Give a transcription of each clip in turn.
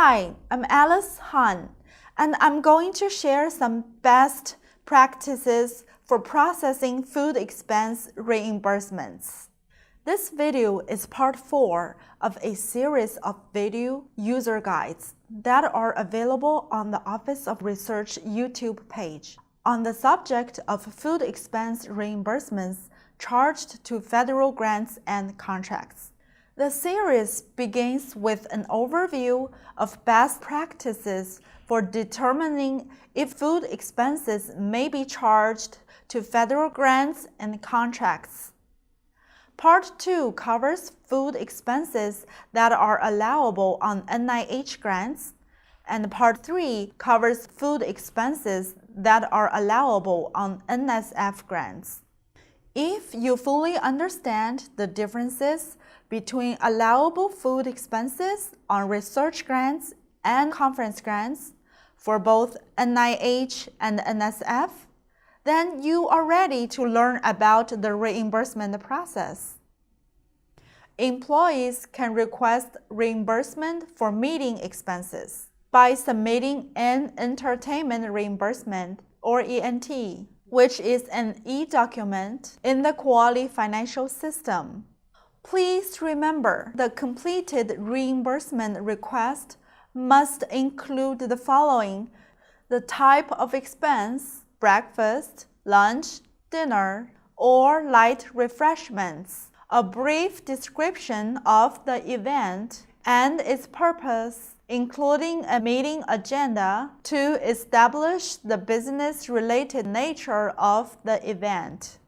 Hi, I'm Alice Han, and I'm going to share some best practices for processing food expense reimbursements. This video is part 4 of a series of video user guides that are available on the Office of Research YouTube page on the subject of food expense reimbursements charged to federal grants and contracts. The series begins with an overview of best practices for determining if food expenses may be charged to federal grants and contracts. Part 2 covers food expenses that are allowable on NIH grants, and Part 3 covers food expenses that are allowable on NSF grants. If you fully understand the differences between allowable food expenses on research grants and conference grants for both NIH and NSF, then you are ready to learn about the reimbursement process. Employees can request reimbursement for meeting expenses by submitting an entertainment reimbursement, or ENT, which is an e-document in the Quality Financial System. Please remember, the completed reimbursement request must include the following: the type of expense, breakfast, lunch, dinner, or light refreshments, a brief description of the event and its purpose, including a meeting agenda to establish the business-related nature of the event,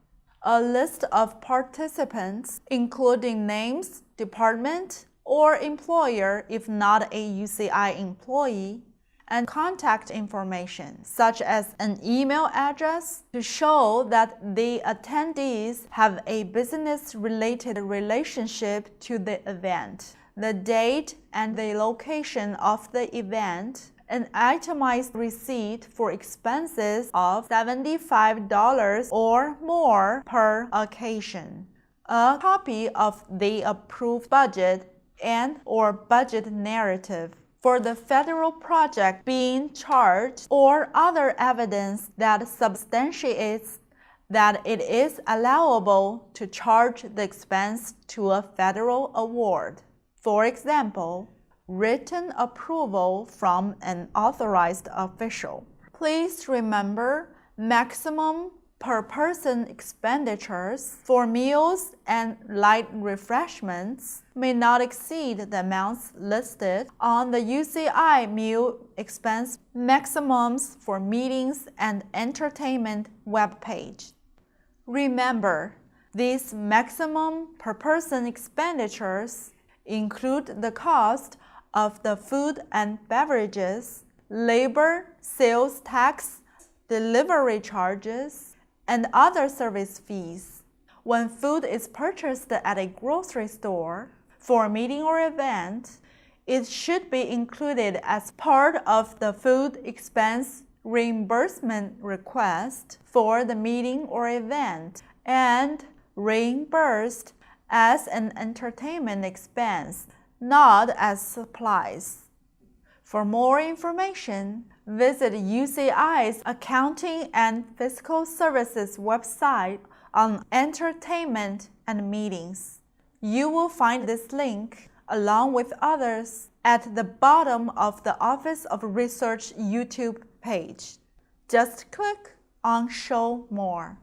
a list of participants, including names, department, or employer if not a UCI employee, and contact information, such as an email address to show that the attendees have a business-related relationship to the event, the date and the location of the event, an itemized receipt for expenses of $75 or more per occasion, a copy of the approved budget and/or budget narrative for the federal project being charged, or other evidence that substantiates that it is allowable to charge the expense to a federal award. For example, written approval from an authorized official. Please remember, maximum per person expenditures for meals and light refreshments may not exceed the amounts listed on the UCI meal expense maximums for meetings and entertainment webpage. Remember, these maximum per person expenditures include the cost of the food and beverages, labor, sales tax, delivery charges, and other service fees. When food is purchased at a grocery store for a meeting or event, it should be included as part of the food expense reimbursement request for the meeting or event and reimbursed as an entertainment expense, not as supplies. For more information, visit UCI's Accounting and Fiscal Services website on entertainment and meetings. You will find this link, along with others, at the bottom of the Office of Research YouTube page. Just click on Show More.